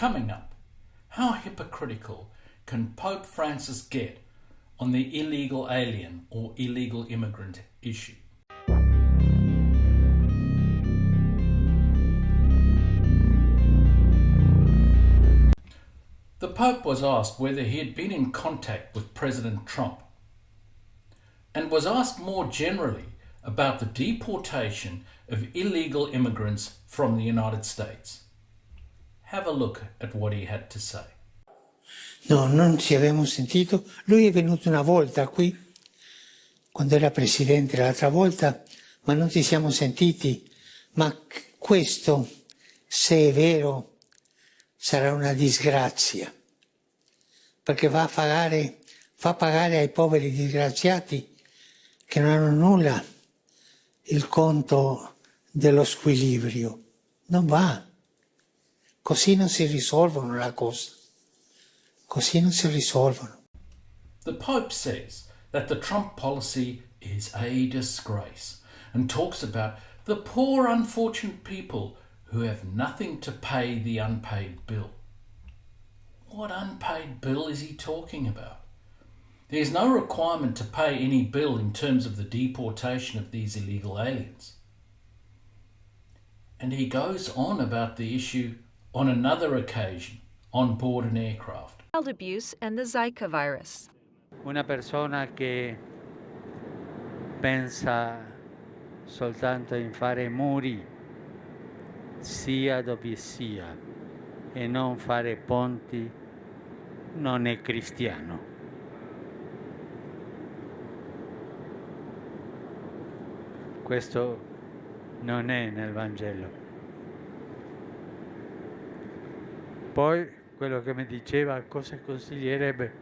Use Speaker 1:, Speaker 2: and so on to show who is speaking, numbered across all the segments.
Speaker 1: Coming up, how hypocritical can Pope Francis get on the illegal alien or illegal immigrant issue? The Pope was asked whether he had been in contact with President Trump and was asked more generally about the deportation of illegal immigrants from the United States. Have a look at what he had to say.
Speaker 2: No, non ci avevamo sentito. Lui è venuto una volta qui, quando era presidente l'altra volta, ma non ci siamo sentiti. Ma questo, se è vero, sarà una disgrazia, perché fa pagare ai poveri disgraziati che non hanno nulla il conto dello squilibrio. Non va. Così non si risolvono le cose. Così non si risolvono.
Speaker 1: The Pope says that the Trump policy is a disgrace and talks about the poor unfortunate people who have nothing to pay the unpaid bill. What unpaid bill is he talking about? There's no requirement to pay any bill in terms of the deportation of these illegal aliens. And he goes on about the issue on another occasion on board an aircraft.
Speaker 3: Child abuse and the Zika virus.
Speaker 4: Una persona che pensa soltanto in fare muri, sia dove sia, e non fare ponti, non è cristiano. Questo non è nel Vangelo. Poi quello che mi diceva cosa consiglierebbe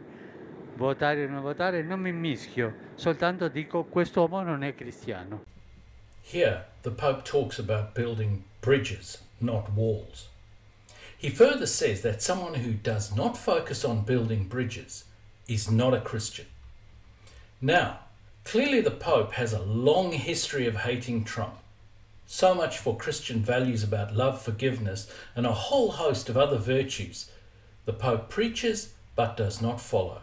Speaker 4: votare o non votare, non mi mischio, soltanto dico quest'uomo non è cristiano.
Speaker 1: Here, the Pope talks about building bridges, not walls. He further says that someone who does not focus on building bridges is not a Christian. Now, clearly the Pope has a long history of hating Trump. So much for Christian values about love, forgiveness, and a whole host of other virtues the Pope preaches but does not follow.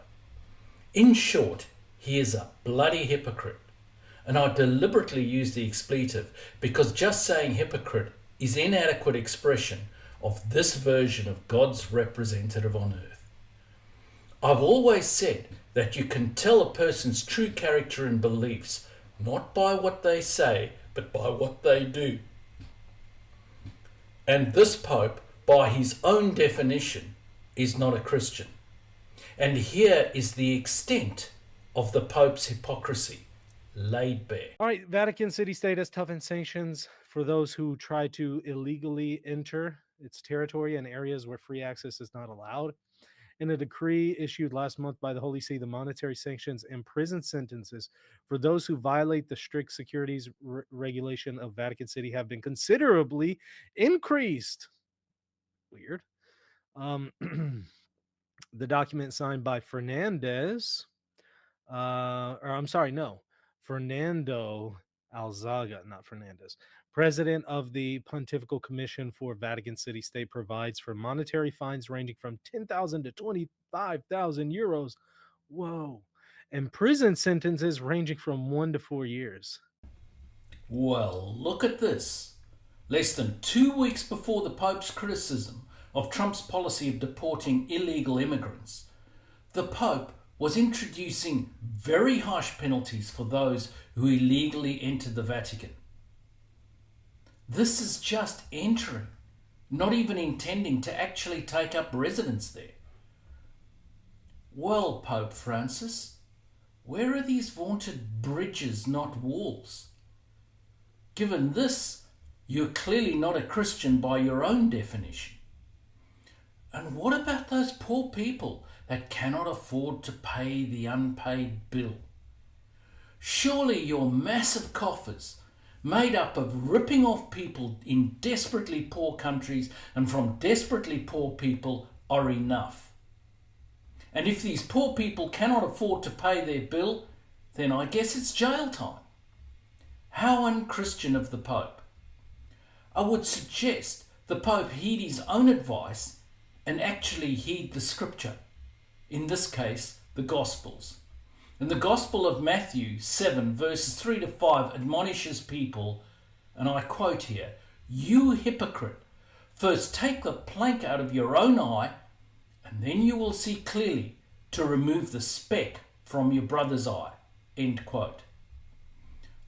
Speaker 1: In short, he is a bloody hypocrite. And I deliberately use the expletive because just saying hypocrite is inadequate expression of this version of God's representative on earth. I've always said that you can tell a person's true character and beliefs not by what they say, but by what they do. And this Pope, by his own definition, is not a Christian. And here is the extent of the Pope's hypocrisy laid bare.
Speaker 5: All right, Vatican City State has toughened sanctions for those who try to illegally enter its territory and areas where free access is not allowed. In a decree issued last month by the Holy See, the monetary sanctions and prison sentences for those who violate the strict securities regulation of Vatican City have been considerably increased. Weird. The document signed by Fernando Alzaga, not Fernandez, president of the Pontifical Commission for Vatican City State, provides for monetary fines ranging from 10,000 to 25,000 euros. Whoa. And prison sentences ranging from 1 to 4 years.
Speaker 1: Well, look at this. Less than 2 weeks before the Pope's criticism of Trump's policy of deporting illegal immigrants, the Pope was introducing very harsh penalties for those who illegally entered the Vatican. This is just entering, not even intending to actually take up residence there. Well, Pope Francis, where are these vaunted bridges, not walls? Given this, you're clearly not a Christian by your own definition. And what about those poor people that cannot afford to pay the unpaid bill? Surely your massive coffers, made up of ripping off people in desperately poor countries and from desperately poor people, are enough. And if these poor people cannot afford to pay their bill, then I guess it's jail time. How unchristian of the Pope. I would suggest the Pope heed his own advice and actually heed the scripture, in this case, the Gospels. And the Gospel of Matthew 7 verses 3 to 5 admonishes people, and I quote here, "You hypocrite, first take the plank out of your own eye, and then you will see clearly to remove the speck from your brother's eye." End quote.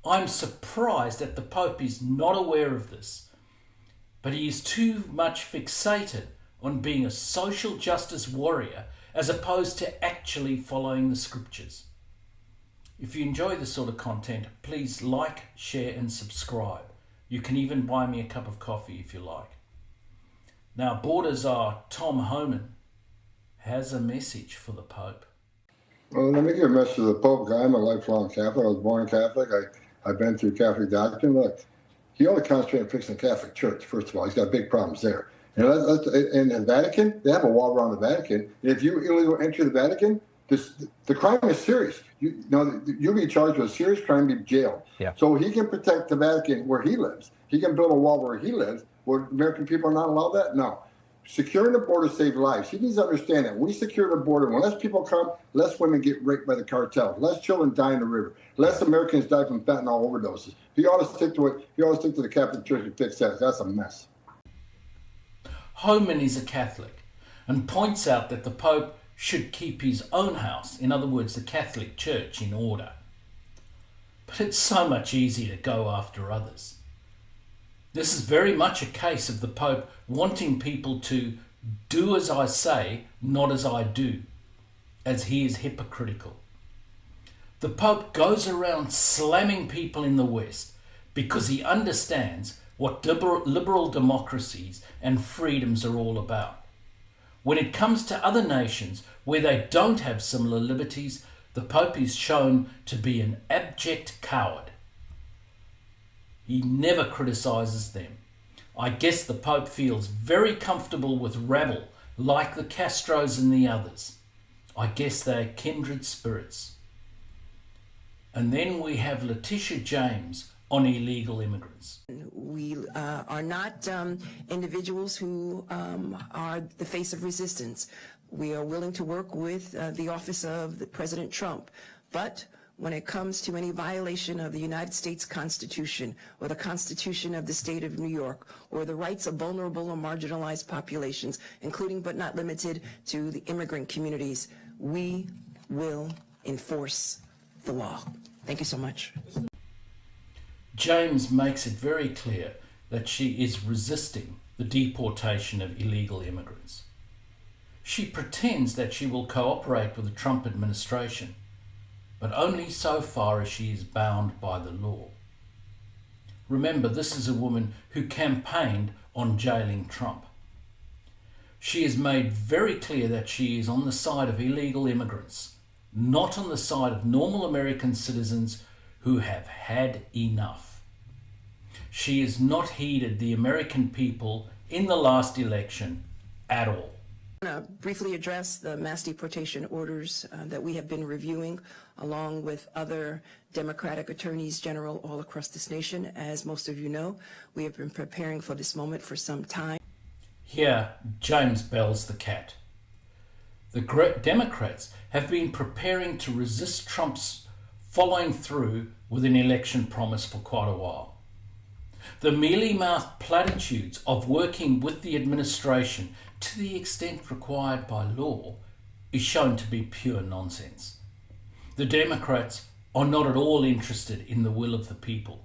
Speaker 1: I'm surprised that the Pope is not aware of this, but he is too much fixated on being a social justice warrior as opposed to actually following the scriptures. If you enjoy this sort of content, please like, share and subscribe. You can even buy me a cup of coffee if you like. Now, Borders are Tom Homan has a message for the Pope.
Speaker 6: Well, let me give a message to the Pope. I'm a lifelong Catholic. I was born Catholic. I've been through Catholic doctrine. Look, he only concentrates on fixing the Catholic Church, first of all. He's got big problems there. And in the Vatican, they have a wall around the Vatican. And if you illegally enter the Vatican, the crime is serious. You'll be charged with a serious crime, be jailed.
Speaker 7: Yeah.
Speaker 6: So he can protect the Vatican where he lives. He can build a wall where he lives. Where American people are not allowed that? No. Securing the border saves lives. He needs to understand that. When we secure the border, when less people come, less women get raped by the cartel, less children die in the river, less Americans die from fentanyl overdoses. He ought to stick to it. He ought to stick to the Catholic Church and fix that. That's a mess.
Speaker 1: Homan is a Catholic and points out that the Pope should keep his own house, in other words, the Catholic Church, in order. But it's so much easier to go after others. This is very much a case of the Pope wanting people to do as I say, not as I do, as he is hypocritical. The Pope goes around slamming people in the West because he understands what liberal democracies and freedoms are all about. When it comes to other nations where they don't have similar liberties, the Pope is shown to be an abject coward. He never criticizes them. I guess the Pope feels very comfortable with rabble like the Castros and the others. I guess they're kindred spirits. And then we have Letitia James on illegal immigrants.
Speaker 8: We are not individuals who are the face of resistance. We are willing to work with the office of President Trump, but when it comes to any violation of the United States Constitution or the Constitution of the State of New York or the rights of vulnerable or marginalized populations, including but not limited to the immigrant communities, we will enforce the law. Thank you so much.
Speaker 1: James makes it very clear that she is resisting the deportation of illegal immigrants. She pretends that she will cooperate with the Trump administration, but only so far as she is bound by the law. Remember, this is a woman who campaigned on jailing Trump. She has made very clear that she is on the side of illegal immigrants, not on the side of normal American citizens who have had enough. She has not heeded the American people in the last election at all.
Speaker 8: I want to briefly address the mass deportation orders that we have been reviewing along with other Democratic attorneys general all across this nation. As most of you know, we have been preparing for this moment for some time.
Speaker 1: Here, James bells the cat. The Democrats have been preparing to resist Trump's following through with an election promise for quite a while. The mealy-mouthed platitudes of working with the administration to the extent required by law is shown to be pure nonsense. The Democrats are not at all interested in the will of the people.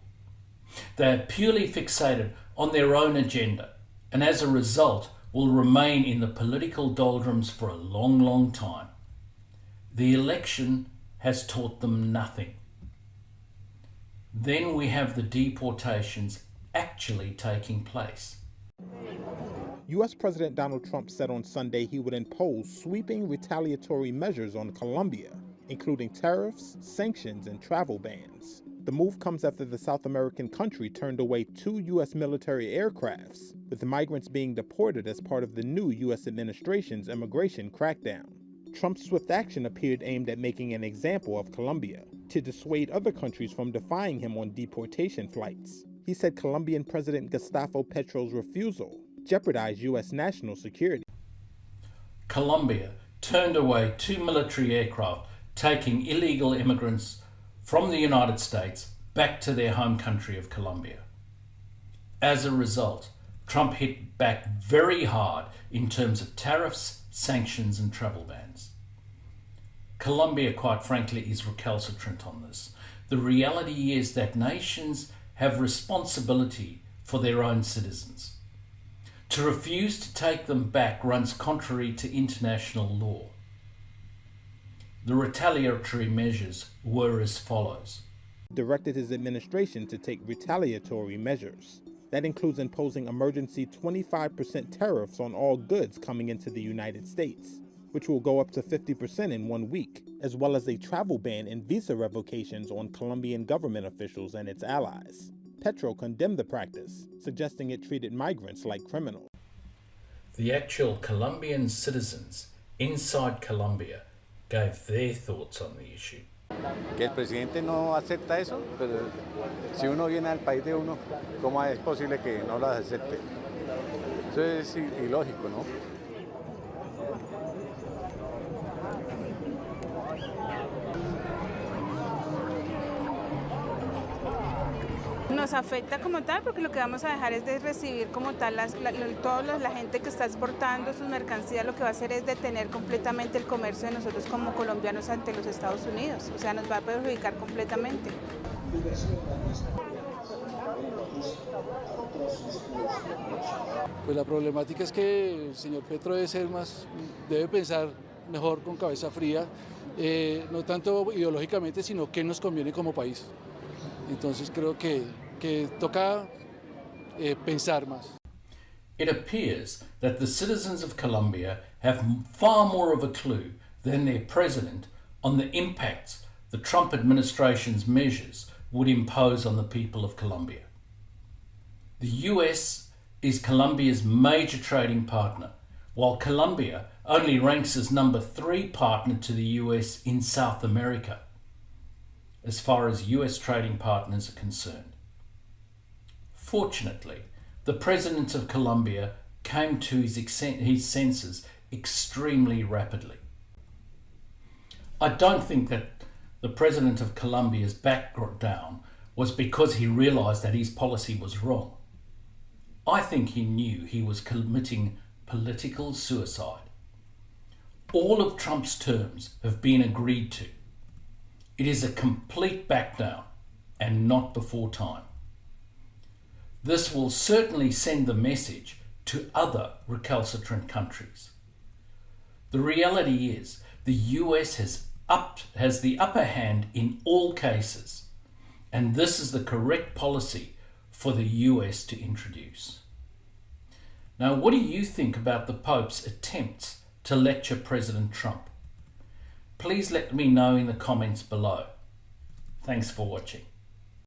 Speaker 1: They are purely fixated on their own agenda and as a result will remain in the political doldrums for a long, long time. The election has taught them nothing. Then we have the deportations actually taking place.
Speaker 9: U.S. President Donald Trump said on Sunday he would impose sweeping retaliatory measures on Colombia, including tariffs, sanctions, and travel bans. The move comes after the South American country turned away 2 U.S. military aircrafts, with the migrants being deported as part of the new U.S. administration's immigration crackdown. Trump's swift action appeared aimed at making an example of Colombia, to dissuade other countries from defying him on deportation flights. He said Colombian President Gustavo Petro's refusal jeopardized U.S. national security.
Speaker 1: Colombia turned away 2 military aircraft taking illegal immigrants from the United States back to their home country of Colombia. As a result, Trump hit back very hard in terms of tariffs, sanctions and travel bans. Colombia, quite frankly, is recalcitrant on this. The reality is that nations have responsibility for their own citizens. To refuse to take them back runs contrary to international law. The retaliatory measures were as follows.
Speaker 9: Directed his administration to take retaliatory measures. That includes imposing emergency 25% tariffs on all goods coming into the United States, which will go up to 50% in 1 week, as well as a travel ban and visa revocations on Colombian government officials and its allies. Petro condemned the practice, suggesting it treated migrants like criminals.
Speaker 1: The actual Colombian citizens inside Colombia gave their thoughts on the issue.
Speaker 7: Que el presidente no acepta eso, pero si uno viene al país de uno, ¿cómo es posible que no lo acepte? Eso es ilógico, ¿no?
Speaker 10: Nos afecta como tal porque lo que vamos a dejar es de recibir como tal toda la gente que está exportando sus mercancías, lo que va a hacer es detener completamente el comercio de nosotros como colombianos ante los Estados Unidos, o sea, nos va a perjudicar completamente.
Speaker 11: Pues la problemática es que el señor Petro debe pensar mejor con cabeza fría, no tanto ideológicamente, sino qué nos conviene como país. Entonces creo que toca pensar más.
Speaker 1: It appears that the citizens of Colombia have far more of a clue than their president on the impacts the Trump administration's measures would impose on the people of Colombia. The US is Colombia's major trading partner, while Colombia only ranks as number 3 partner to the US in South America, as far as US trading partners are concerned. Fortunately, the president of Colombia came to his senses extremely rapidly. I don't think that the president of Colombia's backdown was because he realized that his policy was wrong. I think he knew he was committing political suicide. All of Trump's terms have been agreed to. It is a complete backdown and not before time. This will certainly send the message to other recalcitrant countries. The reality is the US has the upper hand in all cases, and this is the correct policy for the US to introduce. Now, what do you think about the Pope's attempts to lecture President Trump? Please let me know in the comments below. Thanks for watching.